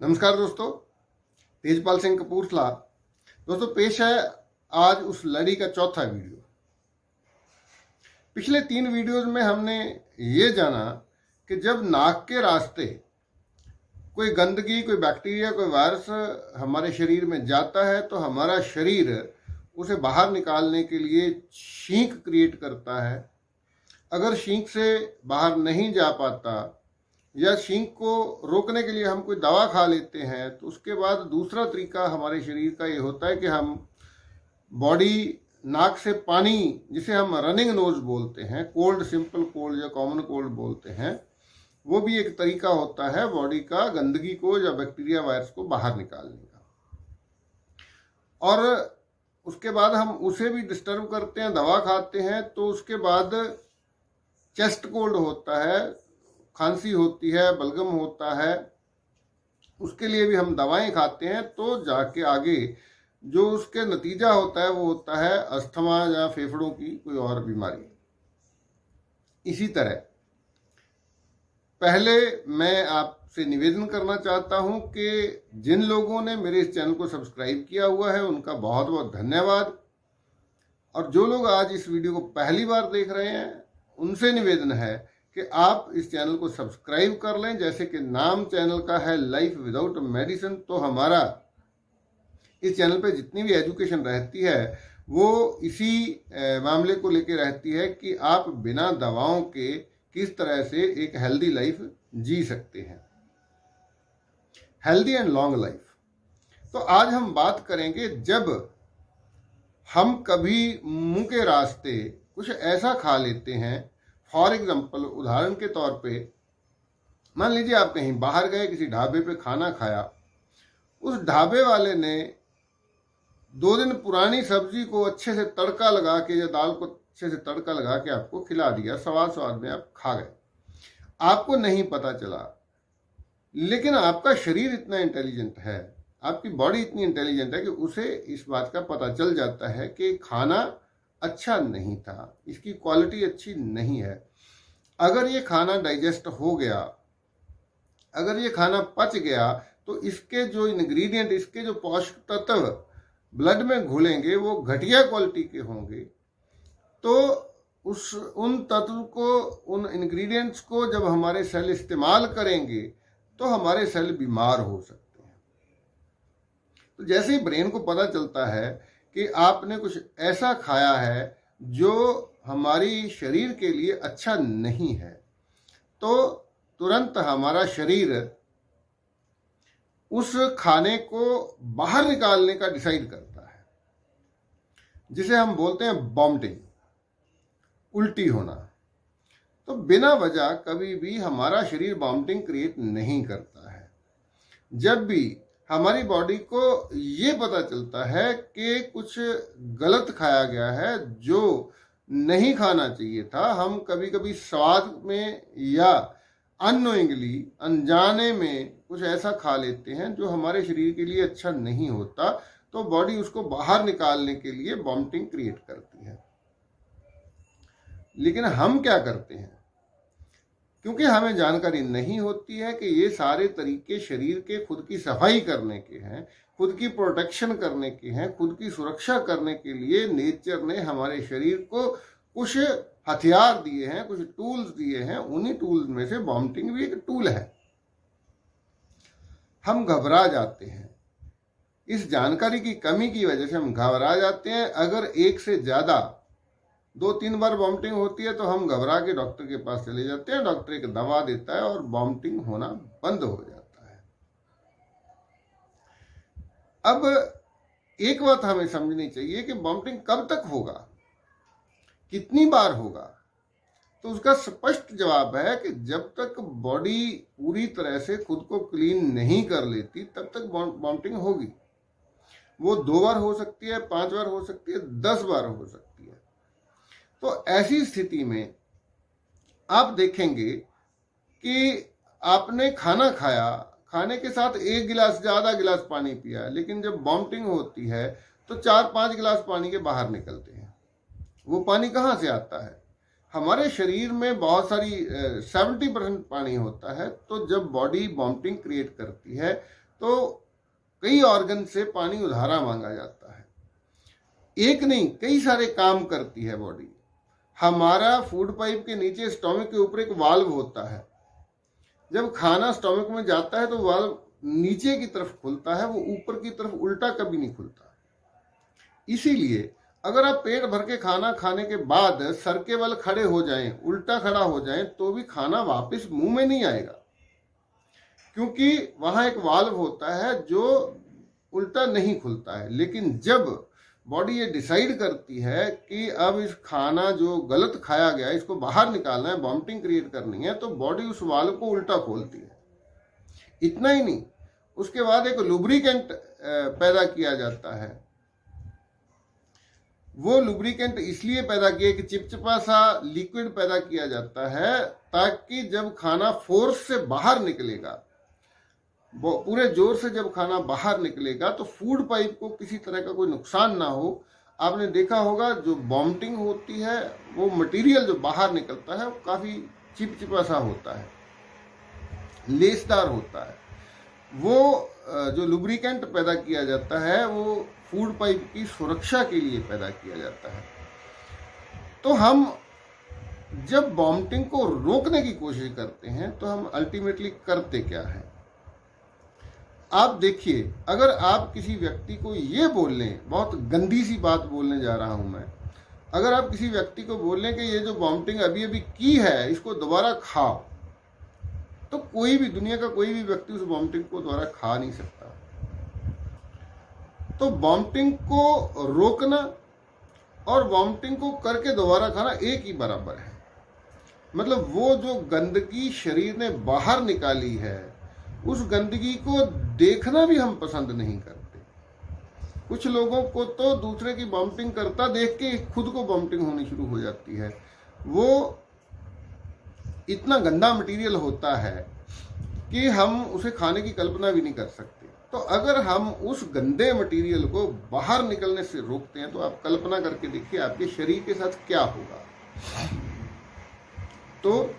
नमस्कार दोस्तों, तेजपाल सिंह कपूरथला। दोस्तों, पेश है आज उस लड़ी का चौथा वीडियो। पिछले 3 वीडियोज में हमने ये जाना कि जब नाक के रास्ते कोई गंदगी, कोई बैक्टीरिया, कोई वायरस हमारे शरीर में जाता है तो हमारा शरीर उसे बाहर निकालने के लिए छींक क्रिएट करता है। अगर छींक से बाहर नहीं जा पाता या छींक को रोकने के लिए हम कोई दवा खा लेते हैं तो उसके बाद दूसरा तरीका हमारे शरीर का ये होता है कि हम बॉडी नाक से पानी, जिसे हम रनिंग नोज बोलते हैं, कोल्ड, सिंपल कोल्ड या कॉमन कोल्ड बोलते हैं, वो भी एक तरीका होता है बॉडी का गंदगी को या बैक्टीरिया वायरस को बाहर निकालने का। और उसके बाद हम उसे भी डिस्टर्ब करते हैं, दवा खाते हैं, तो उसके बाद चेस्ट कोल्ड होता है, खांसी होती है, बलगम होता है, उसके लिए भी हम दवाएं खाते हैं। तो जाके आगे जो उसके नतीजा होता है वो होता है अस्थमा या फेफड़ों की कोई और बीमारी। इसी तरह पहले मैं आपसे निवेदन करना चाहता हूं कि जिन लोगों ने मेरे इस चैनल को सब्सक्राइब किया हुआ है उनका बहुत बहुत धन्यवाद, और जो लोग आज इस वीडियो को पहली बार देख रहे हैं उनसे निवेदन है कि आप इस चैनल को सब्सक्राइब कर लें। जैसे कि नाम चैनल का है लाइफ विदाउट मेडिसिन, तो हमारा इस चैनल पे जितनी भी एजुकेशन रहती है वो इसी मामले को लेकर रहती है कि आप बिना दवाओं के किस तरह से एक हेल्दी लाइफ जी सकते हैं, हेल्दी एंड लॉन्ग लाइफ। तो आज हम बात करेंगे जब हम कभी मुंह के रास्ते कुछ ऐसा खा लेते हैं। फॉर एग्जाम्पल, उदाहरण के तौर पे मान लीजिए आप कहीं बाहर गए, किसी ढाबे पे खाना खाया, उस ढाबे वाले ने 2 दिन पुरानी सब्जी को अच्छे से तड़का लगा के या दाल को अच्छे से तड़का लगा के आपको खिला दिया, स्वाद में आप खा गए, आपको नहीं पता चला। लेकिन आपका शरीर इतना इंटेलिजेंट है, आपकी बॉडी इतनी इंटेलिजेंट है कि उसे इस बात का पता चल जाता है कि खाना अच्छा नहीं था, इसकी क्वालिटी अच्छी नहीं है। अगर ये खाना डाइजेस्ट हो गया, अगर ये खाना पच गया, तो इसके जो इंग्रेडिएंट, इसके जो पोषक तत्व ब्लड में घुलेंगे वो घटिया क्वालिटी के होंगे। तो उन तत्व को, उन इंग्रेडिएंट्स को जब हमारे सेल इस्तेमाल करेंगे तो हमारे सेल बीमार हो सकते हैं। तो जैसे ही ब्रेन को पता चलता है कि आपने कुछ ऐसा खाया है जो हमारी शरीर के लिए अच्छा नहीं है, तो तुरंत हमारा शरीर उस खाने को बाहर निकालने का डिसाइड करता है, जिसे हम बोलते हैं वॉमिटिंग, उल्टी होना। तो बिना वजह कभी भी हमारा शरीर वॉमिटिंग क्रिएट नहीं करता है। जब भी हमारी बॉडी को ये पता चलता है कि कुछ गलत खाया गया है जो नहीं खाना चाहिए था, हम कभी कभी स्वाद में या अननोइंगली, अनजाने में कुछ ऐसा खा लेते हैं जो हमारे शरीर के लिए अच्छा नहीं होता, तो बॉडी उसको बाहर निकालने के लिए वॉमिटिंग क्रिएट करती है। लेकिन हम क्या करते हैं, क्योंकि हमें जानकारी नहीं होती है कि ये सारे तरीके शरीर के खुद की सफाई करने के हैं, खुद की प्रोटेक्शन करने के हैं, खुद की सुरक्षा करने के लिए नेचर ने हमारे शरीर को कुछ हथियार दिए हैं, कुछ टूल्स दिए हैं। उन्हीं टूल्स में से वॉमिटिंग भी एक टूल है। हम घबरा जाते हैं, इस जानकारी की कमी की वजह से हम घबरा जाते हैं। अगर एक से ज्यादा 2-3 बार वॉमिटिंग होती है तो हम घबरा के डॉक्टर के पास चले जाते हैं, डॉक्टर एक दवा देता है और वॉमिटिंग होना बंद हो जाता है। अब एक बात हमें समझनी चाहिए कि वॉमिटिंग कब तक होगा, कितनी बार होगा। तो उसका स्पष्ट जवाब है कि जब तक बॉडी पूरी तरह से खुद को क्लीन नहीं कर लेती तब तक वॉमिटिंग होगी। वो 2 बार हो सकती है, 5 बार हो सकती है, 10 बार हो सकती है। तो ऐसी स्थिति में आप देखेंगे कि आपने खाना खाया, खाने के साथ 1 गिलास ज्यादा गिलास पानी पिया, लेकिन जब वॉमिटिंग होती है तो 4-5 गिलास पानी के बाहर निकलते हैं। वो पानी कहाँ से आता है? हमारे शरीर में बहुत सारी 70% पानी होता है। तो जब बॉडी वॉमिटिंग क्रिएट करती है तो कई ऑर्गन से पानी उधारा मांगा जाता है। एक नहीं, कई सारे काम करती है बॉडी। हमारा फूड पाइप के नीचे स्टोमक के ऊपर एक वाल्व होता है। जब खाना स्टोमक में जाता है तो वाल्व नीचे की तरफ खुलता है, वो ऊपर की तरफ उल्टा कभी नहीं खुलता। इसीलिए अगर आप पेट भर के खाना खाने के बाद सर के बल खड़े हो जाएं, उल्टा खड़ा हो जाएं, तो भी खाना वापस मुंह में नहीं आएगा, क्योंकि वहां एक वाल्व होता है जो उल्टा नहीं खुलता है। लेकिन जब बॉडी ये डिसाइड करती है कि अब इस खाना जो गलत खाया गया इसको बाहर निकालना है, वॉमिटिंग क्रिएट करनी है, तो बॉडी उस वाल्व को उल्टा खोलती है। इतना ही नहीं, उसके बाद एक लुब्रिकेंट पैदा किया जाता है। वो लुब्रिकेंट इसलिए पैदा किया कि चिपचिपा सा लिक्विड पैदा किया जाता है, ताकि जब खाना फोर्स से बाहर निकलेगा, पूरे जोर से जब खाना बाहर निकलेगा, तो फूड पाइप को किसी तरह का कोई नुकसान ना हो। आपने देखा होगा जो वॉमिटिंग होती है, वो मटेरियल जो बाहर निकलता है वो काफी चिपचिपा सा होता है, लेसदार होता है। वो जो लुब्रिकेंट पैदा किया जाता है वो फूड पाइप की सुरक्षा के लिए पैदा किया जाता है। तो हम जब वॉमिटिंग को रोकने की कोशिश करते हैं तो हम अल्टीमेटली करते क्या है? आप देखिए, अगर आप किसी व्यक्ति को ये बोल लें, बहुत गंदी सी बात बोलने जा रहा हूं मैं, अगर आप किसी व्यक्ति को बोल लें कि ये जो वॉमिटिंग अभी अभी की है इसको दोबारा खाओ, तो कोई भी, दुनिया का कोई भी व्यक्ति उस वॉमिटिंग को दोबारा खा नहीं सकता। तो वॉमिटिंग को रोकना और वॉमिटिंग को करके दोबारा खाना एक ही बराबर है। मतलब वो जो गंदगी शरीर ने बाहर निकाली है, उस गंदगी को देखना भी हम पसंद नहीं करते। कुछ लोगों को तो दूसरे की वॉमिटिंग करता देख के खुद को वॉमिटिंग होनी शुरू हो जाती है। वो इतना गंदा मटेरियल होता है कि हम उसे खाने की कल्पना भी नहीं कर सकते। तो अगर हम उस गंदे मटेरियल को बाहर निकलने से रोकते हैं तो आप कल्पना करके देखिए आपके शरीर के साथ क्या होगा। तो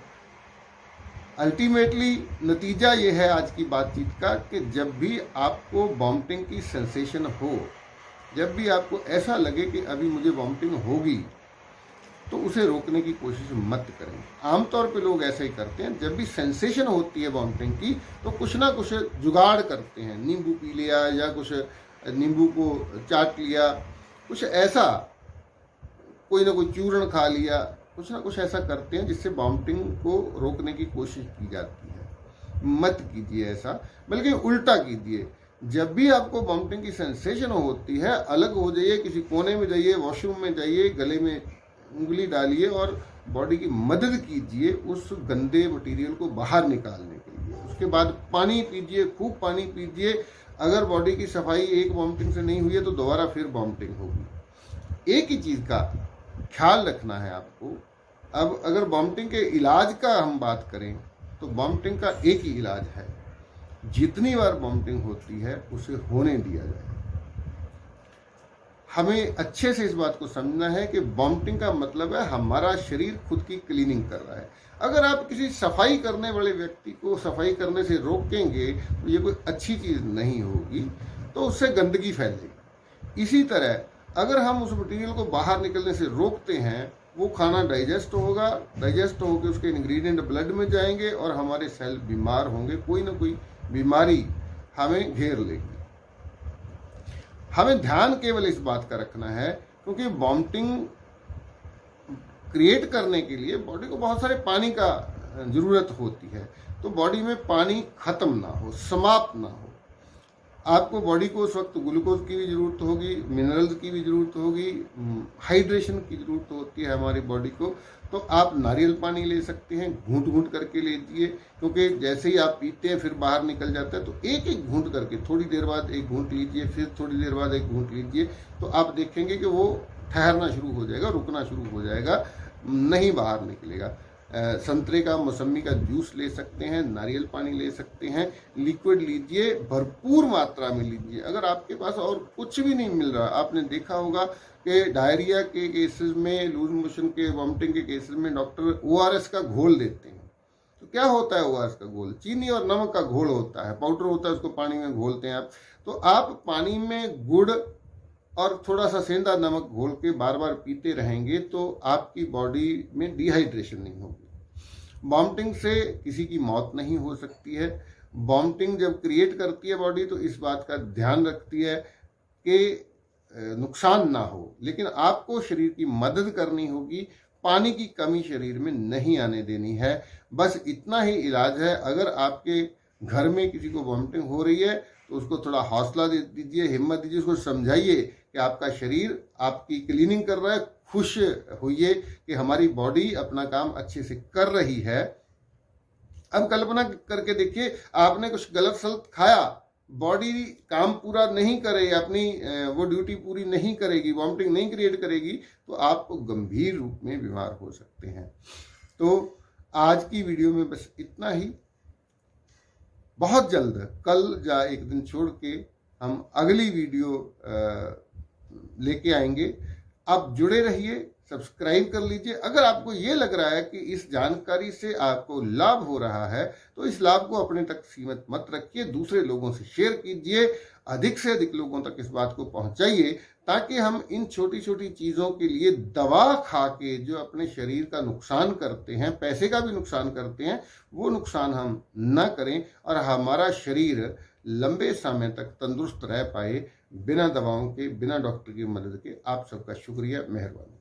अल्टीमेटली नतीजा ये है आज की बातचीत का कि जब भी आपको वॉमिटिंग की सेंसेशन हो, जब भी आपको ऐसा लगे कि अभी मुझे वॉमिटिंग होगी, तो उसे रोकने की कोशिश मत करें। आमतौर पे लोग ऐसे ही करते हैं, जब भी सेंसेशन होती है वॉमिटिंग की तो कुछ ना कुछ जुगाड़ करते हैं, नींबू पी लिया या कुछ नींबू को चाट लिया, कुछ ऐसा, कोई ना कोई चूर्ण खा लिया, कुछ ना कुछ ऐसा करते हैं जिससे वॉमिटिंग को रोकने की कोशिश की जाती है। मत कीजिए ऐसा, बल्कि उल्टा कीजिए। जब भी आपको वॉमिटिंग की सेंसेशन होती है, अलग हो जाइए, किसी कोने में जाइए, वॉशरूम में जाइए, गले में उंगली डालिए और बॉडी की मदद कीजिए उस गंदे मटेरियल को बाहर निकालने के लिए। उसके बाद पानी पीजिए, खूब पानी पीजिए। अगर बॉडी की सफाई एक वॉमिटिंग से नहीं हुई है तो दोबारा फिर वॉमिटिंग होगी। एक ही चीज़ का ख्याल रखना है आपको। अब अगर वॉमिटिंग के इलाज का हम बात करें तो वॉमिटिंग का एक ही इलाज है, जितनी बार वॉमिटिंग होती है उसे होने दिया जाए। हमें अच्छे से इस बात को समझना है कि वॉमिटिंग का मतलब है हमारा शरीर खुद की क्लीनिंग कर रहा है। अगर आप किसी सफाई करने वाले व्यक्ति को सफाई करने से रोकेंगे तो ये कोई अच्छी चीज़ नहीं होगी, तो उससे गंदगी फैलेगी। इसी तरह अगर हम उस मटेरियल को बाहर निकलने से रोकते हैं, वो खाना डाइजेस्ट होगा, डाइजेस्ट होकर उसके इंग्रेडिएंट ब्लड में जाएंगे और हमारे सेल बीमार होंगे, कोई ना कोई बीमारी हमें घेर लेगी। हमें ध्यान केवल इस बात का रखना है, क्योंकि वॉमिटिंग क्रिएट करने के लिए बॉडी को बहुत सारे पानी का जरूरत होती है। तो बॉडी में पानी खत्म ना हो, समाप्त ना हो। आपको बॉडी को उस वक्त ग्लूकोज की भी जरूरत होगी, मिनरल्स की भी जरूरत होगी, हाइड्रेशन की जरूरत होती है हमारी बॉडी को। तो आप नारियल पानी ले सकते हैं, घूंट घूंट करके लीजिए, क्योंकि जैसे ही आप पीते हैं फिर बाहर निकल जाता है। तो एक एक घूंट करके, थोड़ी देर बाद एक घूंट लीजिए, फिर थोड़ी देर बाद एक घूंट लीजिए, तो आप देखेंगे कि वो ठहरना शुरू हो जाएगा, रुकना शुरू हो जाएगा, नहीं बाहर निकलेगा। संतरे का, मौसमी का जूस ले सकते हैं, नारियल पानी ले सकते हैं, लिक्विड लीजिए, भरपूर मात्रा में लीजिए। अगर आपके पास और कुछ भी नहीं मिल रहा, आपने देखा होगा कि डायरिया के केसेस में, लूज मोशन के, वॉमिटिंग के केसेस में डॉक्टर ORS का घोल देते हैं। तो क्या होता है ओआरएस का घोल? चीनी और नमक का घोल होता है, पाउडर होता है, उसको पानी में घोलते हैं आप। तो आप पानी में गुड़ और थोड़ा सा सेंधा नमक घोल के बार बार पीते रहेंगे तो आपकी बॉडी में डिहाइड्रेशन नहीं होगी। वॉमिटिंग से किसी की मौत नहीं हो सकती है। वॉमिटिंग जब क्रिएट करती है बॉडी तो इस बात का ध्यान रखती है कि नुकसान ना हो, लेकिन आपको शरीर की मदद करनी होगी, पानी की कमी शरीर में नहीं आने देनी है। बस इतना ही इलाज है। अगर आपके घर में किसी को वॉमिटिंग हो रही है तो उसको थोड़ा हौसला दीजिए, हिम्मत दीजिए, उसको समझाइए कि आपका शरीर आपकी क्लीनिंग कर रहा है, खुश होइए कि हमारी बॉडी अपना काम अच्छे से कर रही है। अब कल्पना करके देखिए, आपने कुछ गलत सलत खाया, बॉडी काम पूरा नहीं करे, अपनी वो ड्यूटी पूरी नहीं करेगी, वॉमिटिंग नहीं क्रिएट करेगी, तो आप गंभीर रूप में बीमार हो सकते हैं। तो आज की वीडियो में बस इतना ही। बहुत जल्द, कल या एक दिन छोड़ के हम अगली वीडियो लेके आएंगे। आप जुड़े रहिए, सब्सक्राइब कर लीजिए। अगर आपको ये लग रहा है कि इस जानकारी से आपको लाभ हो रहा है तो इस लाभ को अपने तक सीमित मत रखिए, दूसरे लोगों से शेयर कीजिए, अधिक से अधिक लोगों तक इस बात को पहुंचाइए, ताकि हम इन छोटी छोटी चीज़ों के लिए दवा खा के जो अपने शरीर का नुकसान करते हैं, पैसे का भी नुकसान करते हैं, वो नुकसान हम न करें और हमारा शरीर लंबे समय तक तंदुरुस्त रह पाए, बिना दवाओं के, बिना डॉक्टर की मदद के। आप सबका शुक्रिया, मेहरबानी।